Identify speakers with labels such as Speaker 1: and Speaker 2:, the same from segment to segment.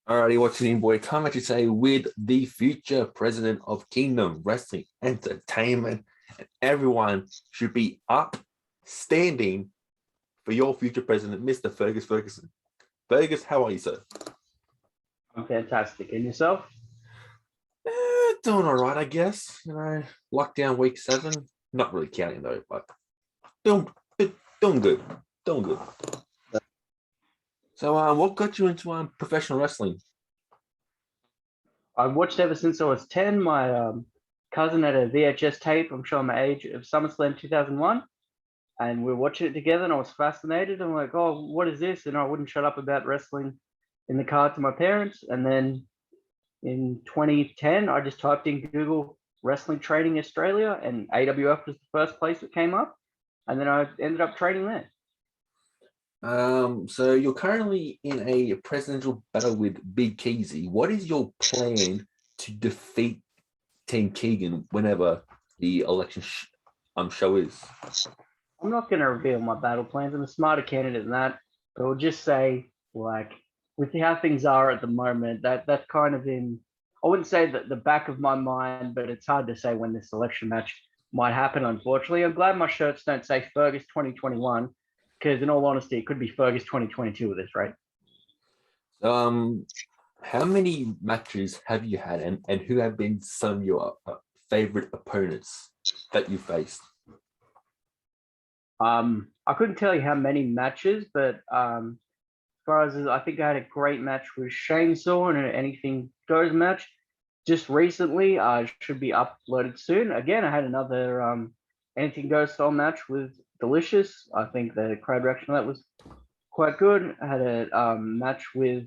Speaker 1: Alrighty, what's your name, boy? Come at you say with the future president of Kingdom Wrestling Entertainment, and everyone should be up, standing for your future president, Mr. Ferguson. Fergus, how are you, sir?
Speaker 2: I'm fantastic. And yourself?
Speaker 1: Doing all right, I guess. Lockdown week 7. Not really counting though, but doing doing good, doing good. So, what got you into professional wrestling?
Speaker 2: I've watched ever since I was 10. My cousin had a VHS tape, I'm showing my age, of SummerSlam 2001. And we were watching it together and I was fascinated. I'm like, oh, what is this? And I wouldn't shut up about wrestling in the car to my parents. And then in 2010, I just typed in Google Wrestling Training Australia and AWF was the first place that came up. And then I ended up training there.
Speaker 1: So you're currently in a presidential battle with Big Zeke. What is your plan to defeat Team Keegan whenever the election show is?
Speaker 2: I'm not going to reveal my battle plans. I'm a smarter candidate than that. But I'll just say, like, with how things are at the moment, that kind of I wouldn't say that the back of my mind, but it's hard to say when this election match might happen, unfortunately. I'm glad my shirts don't say Fergus 2021, because in all honesty, it could be Fergus 2022 with this, right?
Speaker 1: How many matches have you had, and who have been some of your favorite opponents that you faced?
Speaker 2: I couldn't tell you how many matches, but as far as I think I had a great match with Shane Saw in an Anything Goes match. Just recently, should be uploaded soon. Again, I had another Anything Goes style match with Delicious. I think the crowd reaction on that was quite good. I had a match with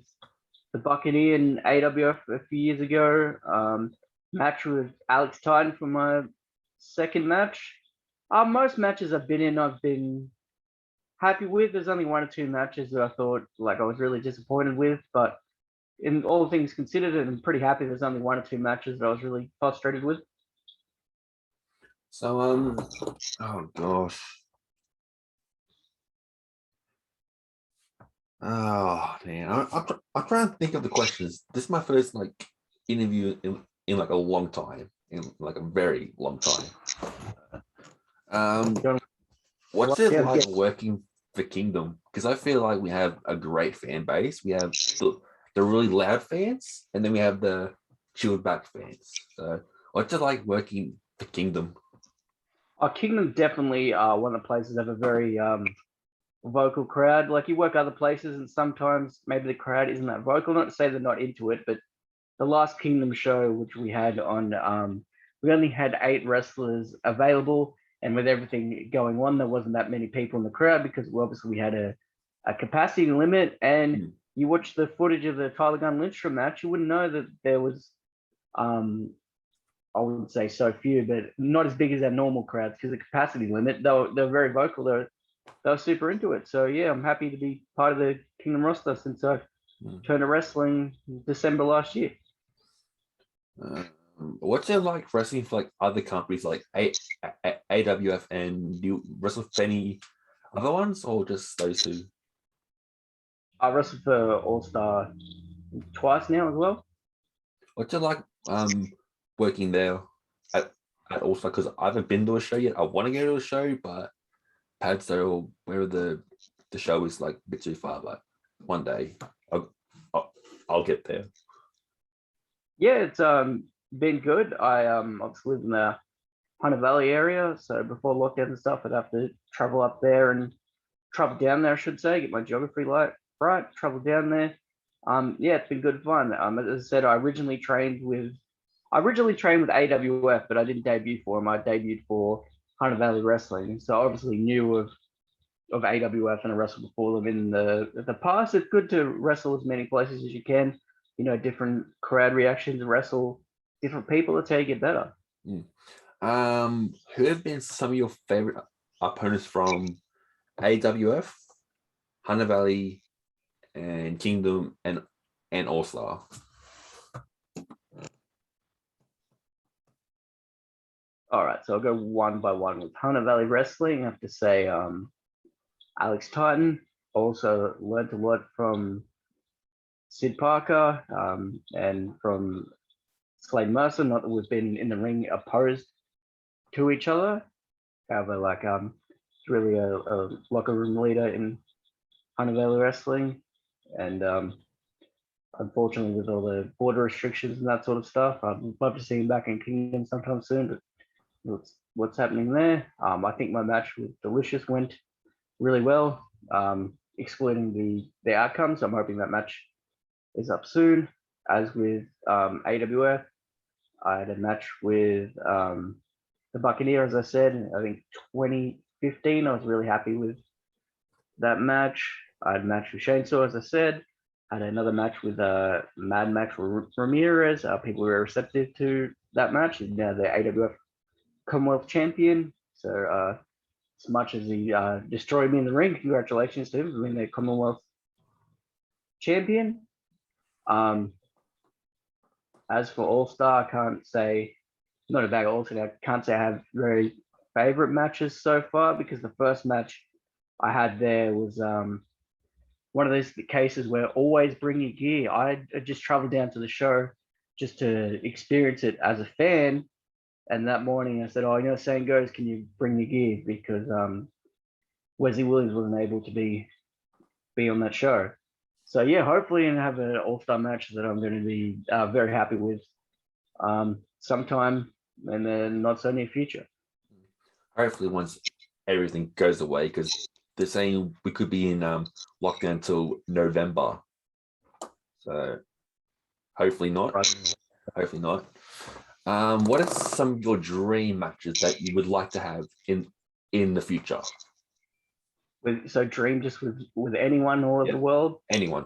Speaker 2: the Buccaneer in AWF a few years ago. Match with Alex Titan for my second match. Most matches I've been happy with. There's only one or two matches that I thought like I was really disappointed with, but in all things considered, I'm pretty happy there's only one or two matches that I was really frustrated with.
Speaker 1: So, oh gosh. Oh man, I'm trying to think of the questions. This is my first like interview in like a long time, in like a very long time. What's it like working for Kingdom? Because I feel like we have a great fan base. We have the really loud fans, and then we have the chilled back fans. So, what's it like working for Kingdom?
Speaker 2: Kingdom definitely one of the places that have a very vocal crowd. Like you work other places, and sometimes maybe the crowd isn't that vocal. Not to say they're not into it, but the last Kingdom show, which we had on, we only had 8 wrestlers available, and with everything going on, there wasn't that many people in the crowd because obviously we had a capacity limit. And you watch the footage of the Tyler Gunn Lindstrom match, you wouldn't know that there was, I wouldn't say so few, but not as big as our normal crowds because the capacity limit. They're very vocal. They're super into it. So yeah, I'm happy to be part of the Kingdom roster since I turned to wrestling December last year.
Speaker 1: What's it like wrestling for like other companies like AWF, and do you wrestle for any other ones or just those two?
Speaker 2: I wrestled for All Star twice now as well.
Speaker 1: What's it like working there at All Star? Because I haven't been to a show yet. I want to go to a show, but Padstow or where the show is like a bit too far. But one day I'll get there.
Speaker 2: Yeah, it's been good. I obviously live in the Hunter Valley area, so before lockdown and stuff, I'd have to travel up there and travel down there, I should say, get my geography right, travel down there. Yeah, it's been good fun. As I said, I originally trained with AWF, but I didn't debut for them. I debuted for Hunter Valley Wrestling, so I obviously knew of AWF and I wrestled before them in the past. It's good to wrestle as many places as you can. You know, different crowd reactions, wrestle different people. That's how you get better.
Speaker 1: Who have been some of your favorite opponents from AWF, Hunter Valley, and Kingdom, and All Star?
Speaker 2: All right, so I'll go one by one with Hunter Valley Wrestling. I have to say, Alex Titan. Also learned a lot from Sid Parker, and from Slade Mercer. Not that we've been in the ring opposed to each other. However, like it's really a locker room leader in Hunter Valley Wrestling, and unfortunately, with all the border restrictions and that sort of stuff, I'd love to see him back in Kingdom sometime soon. But what's happening there? I think my match with Delicious went really well, excluding the outcomes. I'm hoping that match is up soon. As with AWF, I had a match with the Buccaneer, as I said, I think 2015. I was really happy with that match. I had a match with Chainsaw, as I said. I had another match with Mad Max Ramirez. People were receptive to that match. He's now the AWF Commonwealth champion. So as much as he destroyed me in the ring, congratulations to him for being the Commonwealth champion. As for All Star, I can't say, not a bag of All Star, I can't say I have very favorite matches so far, because the first match I had there was one of those cases where always bring your gear. I just traveled down to the show just to experience it as a fan. And that morning I said, oh, you know, saying goes, can you bring your gear? Because Wesley Williams wasn't able to be on that show. So yeah, hopefully and have an all-star match that I'm going to be very happy with sometime in the not so near future.
Speaker 1: Hopefully once everything goes away, because they're saying we could be in lockdown until November. So hopefully not. Hopefully not. What are some of your dream matches that you would like to have in the future?
Speaker 2: So dream just with anyone all over the world?
Speaker 1: Anyone.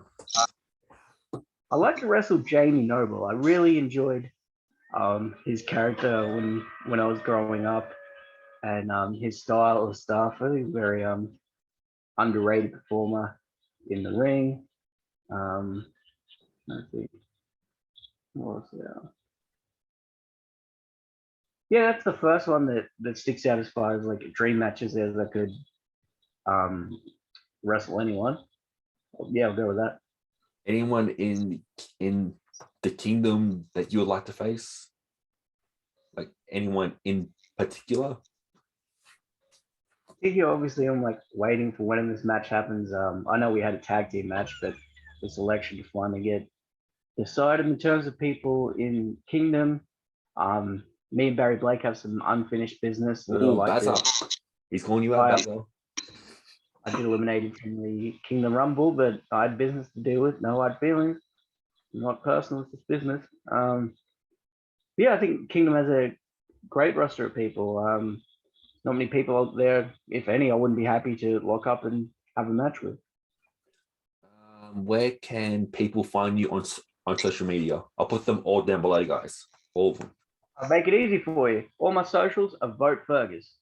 Speaker 2: I like to wrestle Jamie Noble. I really enjoyed his character when I was growing up, and his style of stuff. I think very underrated performer in the ring. Let's see. What was there? Yeah, that's the first one that sticks out as far as like dream matches as I could wrestle anyone. Yeah, I'll go with that.
Speaker 1: Anyone in the kingdom that you would like to face? Like anyone in particular?
Speaker 2: Here, obviously, I'm like waiting for when this match happens. I know we had a tag team match, but the selection to finally get decided in terms of people in Kingdom. Me and Barry Blake have some unfinished business that I like to.
Speaker 1: He's calling you out,
Speaker 2: I get eliminated from the Kingdom Rumble, but I had business to deal with. No hard feelings. Not personal, it's just business. Yeah, I think Kingdom has a great roster of people. Not many people out there, if any, I wouldn't be happy to lock up and have a match with.
Speaker 1: Where can people find you on social media? I'll put them all down below, guys. All of them.
Speaker 2: I'll make it easy for you. All my socials are Vote Fergus.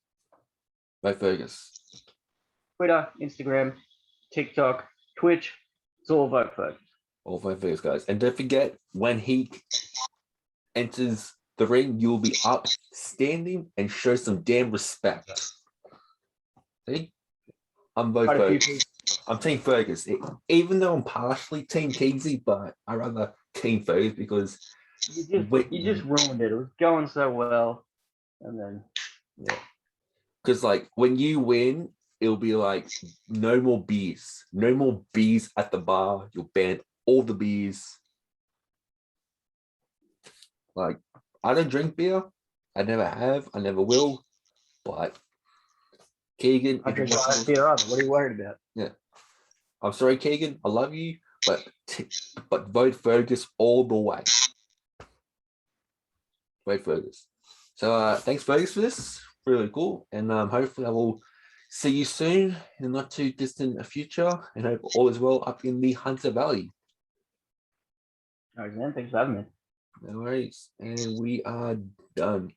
Speaker 1: Vote Fergus.
Speaker 2: Twitter, Instagram, TikTok, Twitch. It's all Vote Fergus.
Speaker 1: All Vote Fergus, guys. And don't forget, when he enters the ring, you'll be up, standing, and show some damn respect. See? I'm Vote Fergus. I'm Team Fergus. Even though I'm partially Team Keegsy, but I rather Team Fergus because
Speaker 2: you just ruined it. It was going so well, and then
Speaker 1: yeah. Because like when you win, it'll be like no more beers at the bar. You'll ban all the beers. Like I don't drink beer. I never have. I never will. But Keegan,
Speaker 2: I drink beer either. What are you worried about?
Speaker 1: Yeah. I'm sorry, Keegan. I love you, but vote Fergus all the way. Vote Fergus. So thanks, Fergus, for this. Really cool. And hopefully I will see you soon in the not too distant future. And hope all is well up in the Hunter Valley.
Speaker 2: All right, man. Thanks for having me.
Speaker 1: No worries. And we are done.